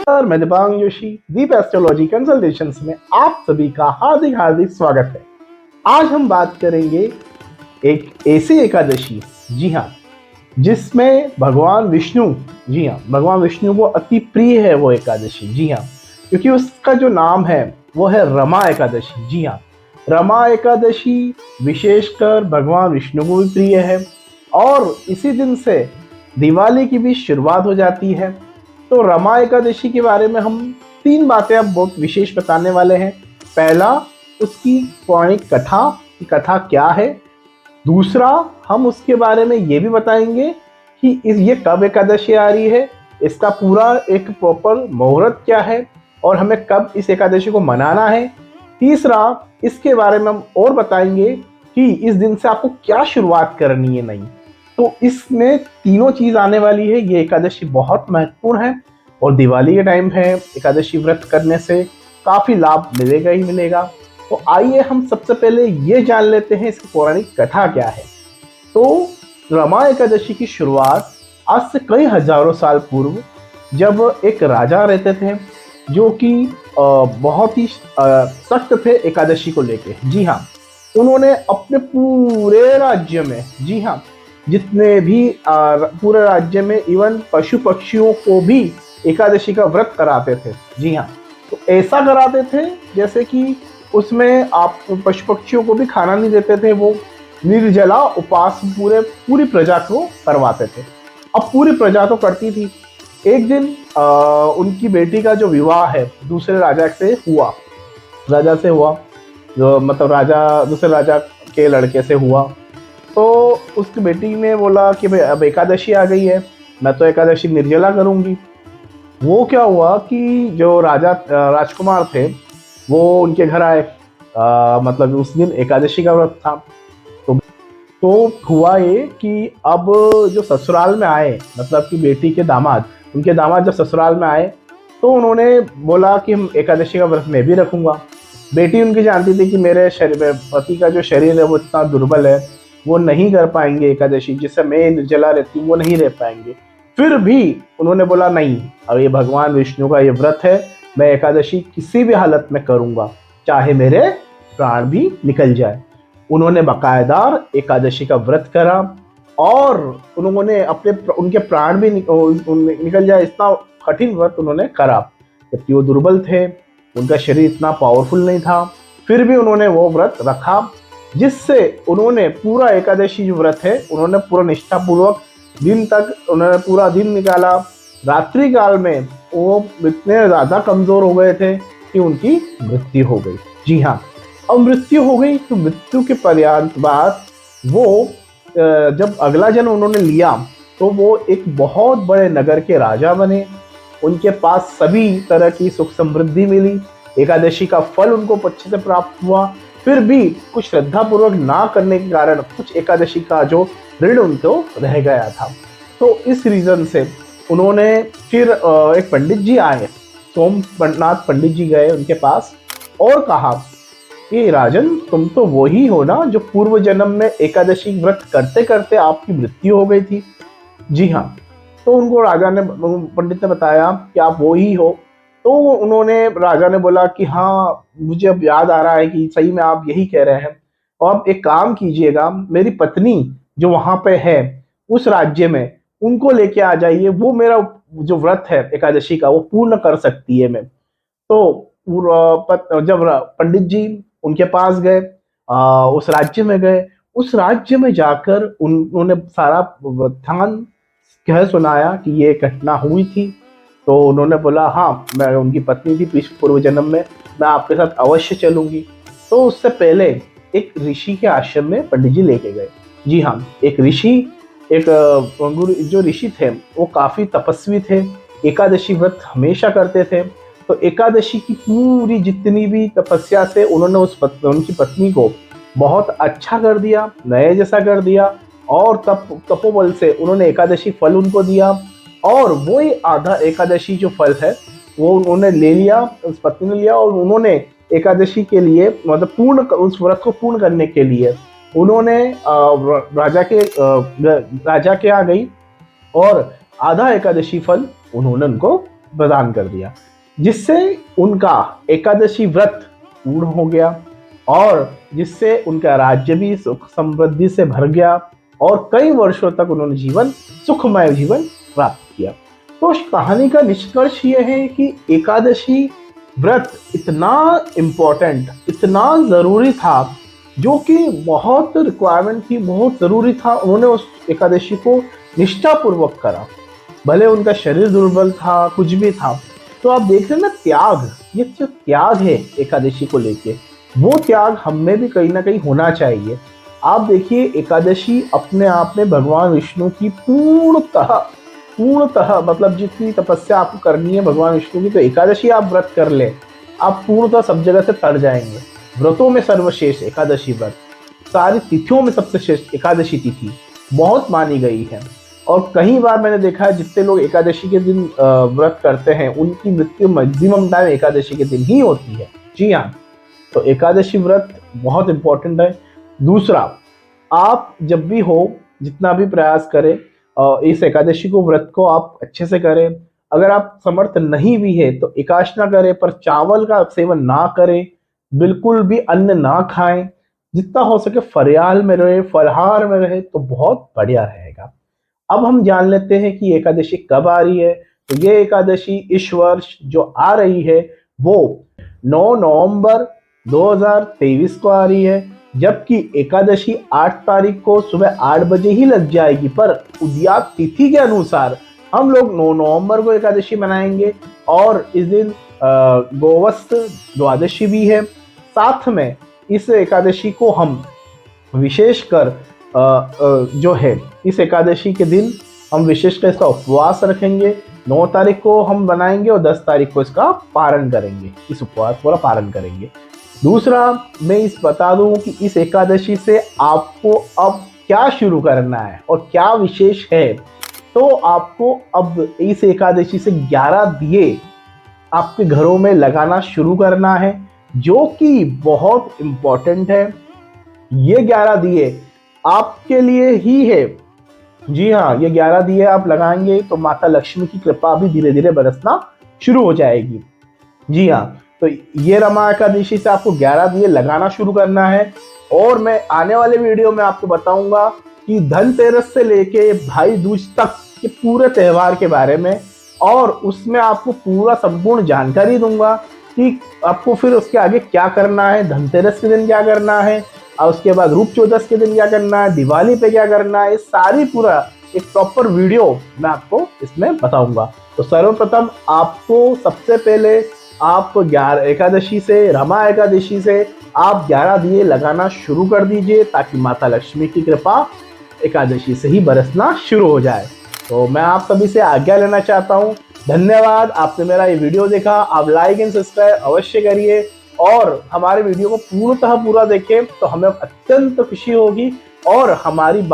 और मैं दीपांग जोशी दीप astrology consultations में आप सभी का हार्दिक हार्दिक स्वागत है। आज हम बात करेंगे एक ऐसी एकादशी, जी हाँ, जिसमें भगवान विष्णु, जी हाँ, भगवान विष्णु को अति प्रिय है वो एकादशी, जी हाँ, क्योंकि उसका जो नाम है वो है रमा एकादशी। जी हाँ, रमा एकादशी विशेषकर भगवान विष्णु को भी प्रिय है और इसी दिन से दिवाली की भी शुरुआत हो जाती है। तो रमा एकादशी के बारे में हम 3 बातें अब बहुत विशेष बताने वाले हैं। पहला, उसकी पौराणिक कथा की कथा क्या है। दूसरा, हम उसके बारे में ये भी बताएंगे कि ये कब एकादशी आ रही है, इसका पूरा एक प्रॉपर मुहूर्त क्या है और हमें कब इस एकादशी को मनाना है। तीसरा, इसके बारे में हम और बताएंगे कि इस दिन से आपको क्या शुरुआत करनी है नई। तो इसमें तीनों चीज आने वाली है। ये एकादशी बहुत महत्वपूर्ण है और दिवाली के टाइम है, एकादशी व्रत करने से काफी लाभ मिलेगा ही मिलेगा। तो आइए हम सबसे पहले ये जान लेते हैं इसकी पौराणिक कथा क्या है। तो रमा एकादशी की शुरुआत आज से कई हजारों साल पूर्व जब एक राजा रहते थे जो कि बहुत ही सख्त थे एकादशी को लेके। जी हाँ, उन्होंने अपने पूरे राज्य में, जी हाँ, जितने भी पूरे राज्य में इवन पशु पक्षियों को भी एकादशी का व्रत कराते थे। जी हाँ, तो ऐसा कराते थे जैसे कि उसमें आप पशु पक्षियों को भी खाना नहीं देते थे, वो निर्जला उपवास पूरी प्रजा को करवाते थे। अब पूरी प्रजा तो करती थी। एक दिन उनकी बेटी का जो विवाह है दूसरे राजा से हुआ, जो मतलब दूसरे राजा के लड़के से हुआ। तो उसकी बेटी ने बोला कि भाई अब एकादशी आ गई है, मैं तो एकादशी निर्जला करूंगी। वो क्या हुआ कि जो राजकुमार थे वो उनके घर आए, मतलब उस दिन एकादशी का व्रत था। तो हुआ ये कि अब जो ससुराल में आए, मतलब कि बेटी के दामाद, उनके दामाद जब ससुराल में आए तो उन्होंने बोला कि हम एकादशी का व्रत मैं भी रखूंगा। बेटी उनकी जानती थी कि मेरे पति का जो शरीर है वो इतना दुर्बल है, वो नहीं कर पाएंगे एकादशी, जिससे मैं निर्जला रहती हूँ वो नहीं रह पाएंगे। फिर भी उन्होंने बोला नहीं, अब ये भगवान विष्णु का ये व्रत है, मैं एकादशी किसी भी हालत में करूंगा, चाहे मेरे प्राण भी निकल जाए। उन्होंने बाकायदार एकादशी का व्रत करा और उन्होंने उनके प्राण भी निकल जाए, इतना कठिन व्रत उन्होंने करा। जबकि वो दुर्बल थे, उनका शरीर इतना पावरफुल नहीं था, फिर भी उन्होंने वो व्रत रखा, जिससे उन्होंने पूरा एकादशी जो व्रत है उन्होंने पूरा निष्ठापूर्वक दिन तक उन्होंने पूरा दिन निकाला। रात्रि काल में वो इतने ज्यादा कमजोर हो गए थे कि उनकी मृत्यु हो गई। जी हाँ, अब मृत्यु हो गई तो मृत्यु के पर्यंत बाद वो जब अगला जन्म उन्होंने लिया तो वो एक बहुत बड़े नगर के राजा बने। उनके पास सभी तरह की सुख समृद्धि मिली, एकादशी का फल उनको अच्छे से प्राप्त हुआ। फिर भी कुछ श्रद्धा पूर्वक ना करने के कारण कुछ एकादशी का जो ऋण उनको रह गया था। तो इस रीजन से उन्होंने फिर एक पंडित जी आए, सोमनाथ पंडित जी गए उनके पास और कहा कि राजन, तुम तो वही हो ना जो पूर्व जन्म में एकादशी व्रत करते करते आपकी मृत्यु हो गई थी। जी हाँ, तो उनको पंडित ने बताया कि आप वो ही हो। तो राजा ने बोला कि हाँ, मुझे अब याद आ रहा है कि सही में आप यही कह रहे हैं। और आप एक काम कीजिएगा, मेरी पत्नी जो वहां पे है उस राज्य में, उनको लेके आ जाइए, वो मेरा जो व्रत है एकादशी का वो पूर्ण कर सकती है। मैं तो जब पंडित जी उनके पास गए, उस राज्य में गए, उस राज्य में जाकर उन्होंने सारा ध्यान कह सुनाया कि ये घटना हुई थी। तो उन्होंने बोला हाँ, मैं उनकी पत्नी थी पूर्व जन्म में, मैं आपके साथ अवश्य चलूंगी। तो उससे पहले एक ऋषि के आश्रम में पंडित जी लेके गए। जी हाँ, जो ऋषि थे वो काफी तपस्वी थे, एकादशी व्रत हमेशा करते थे। तो एकादशी की पूरी जितनी भी तपस्या से उन्होंने उनकी पत्नी को बहुत अच्छा कर दिया, नए जैसा कर दिया और तपोबल से उन्होंने एकादशी फल उनको दिया। और वो ही आधा एकादशी जो फल है वो उन्होंने ले लिया, उस पत्नी ने लिया, और उन्होंने एकादशी के लिए मतलब उस व्रत को पूर्ण करने के लिए उन्होंने राजा के आ गई और आधा एकादशी फल उन्होंने उनको प्रदान कर दिया, जिससे उनका एकादशी व्रत पूर्ण हो गया और जिससे उनका राज्य भी सुख समृद्धि से भर गया और कई वर्षों तक उन्होंने सुखमय जीवन प्राप्त किया। तो उस कहानी का निष्कर्ष यह है कि एकादशी व्रत इतना इम्पोर्टेंट, इतना ज़रूरी था, जो कि बहुत रिक्वायरमेंट थी, बहुत ज़रूरी था। उन्होंने उस एकादशी को निष्ठापूर्वक करा, भले उनका शरीर दुर्बल था, कुछ भी था। तो आप देख रहे हैं ना त्याग, ये जो त्याग है एकादशी को लेके, वो त्याग हमें भी कहीं ना कहीं होना चाहिए। आप देखिए एकादशी अपने आप में भगवान विष्णु की पूर्णतः मतलब जितनी तपस्या आपको करनी है भगवान विष्णु की, तो एकादशी आप व्रत कर ले, आप पूर्णतः सब जगह से तर जाएंगे। व्रतों में सर्वश्रेष्ठ एकादशी व्रत, सारी तिथियों में सबसे श्रेष्ठ एकादशी तिथि बहुत मानी गई है। और कई बार मैंने देखा है जितने लोग एकादशी के दिन व्रत करते हैं उनकी मृत्यु मैक्सिमम टाइम एकादशी के दिन ही होती है। जी हाँ, तो एकादशी व्रत बहुत इंपॉर्टेंट है। दूसरा, आप जब भी हो जितना भी प्रयास करें इस एकादशी को व्रत को आप अच्छे से करें। अगर आप समर्थ नहीं भी है तो एकादशी करें, पर चावल का सेवन ना करें, बिल्कुल भी अन्न ना खाएं, जितना हो सके फरियाल में रहे, फलाहार में रहे तो बहुत बढ़िया रहेगा। अब हम जान लेते हैं कि एकादशी कब आ रही है। तो ये एकादशी इस वर्ष जो आ रही है वो 9 नवंबर 2023 को आ रही है, जबकि एकादशी 8 तारीख को सुबह 8 बजे ही लग जाएगी। पर उदयात तिथि के अनुसार हम लोग 9 नवंबर को एकादशी मनाएंगे और इस दिन गोवत्स द्वादशी भी है। साथ में इस एकादशी को हम विशेषकर जो है इस एकादशी के दिन हम विशेषकर इसका उपवास रखेंगे। 9 तारीख को हम बनाएंगे और 10 तारीख को इसका पारण करेंगे, इस उपवास पूरा पारण करेंगे। दूसरा, मैं इस बता दूं कि इस एकादशी से आपको अब क्या शुरू करना है और क्या विशेष है। तो आपको अब इस एकादशी से 11 दिए आपके घरों में लगाना शुरू करना है, जो कि बहुत इम्पोर्टेंट है। ये 11 दिए आपके लिए ही है। जी हाँ, ये 11 दिए आप लगाएंगे तो माता लक्ष्मी की कृपा भी धीरे धीरे बरसना शुरू हो जाएगी। जी हाँ, तो ये रमा एकादशी से आपको 11 दिए लगाना शुरू करना है। और मैं आने वाले वीडियो में आपको बताऊंगा कि धनतेरस से लेके भाई दूज तक के पूरे त्योहार के बारे में, और उसमें आपको पूरा संपूर्ण जानकारी दूंगा कि आपको फिर उसके आगे क्या करना है, धनतेरस के दिन क्या करना है, और उसके बाद रूप चौदस के दिन क्या करना है, दिवाली पे क्या करना है। सारी पूरा एक प्रॉपर वीडियो मैं आपको इसमें बताऊंगा। तो सर्वप्रथम आपको सबसे पहले आप 11 एकादशी से, रमा एकादशी से आप 11 दिए लगाना शुरू कर दीजिए, ताकि माता लक्ष्मी की कृपा एकादशी से ही बरसना शुरू हो जाए। तो मैं आप सभी से आज्ञा लेना चाहता हूँ। धन्यवाद, आपने मेरा ये वीडियो देखा। आप लाइक एंड सब्सक्राइब अवश्य करिए और हमारे वीडियो को पूर्णतः पूरा देखें तो हमें अत्यंत खुशी होगी और हमारी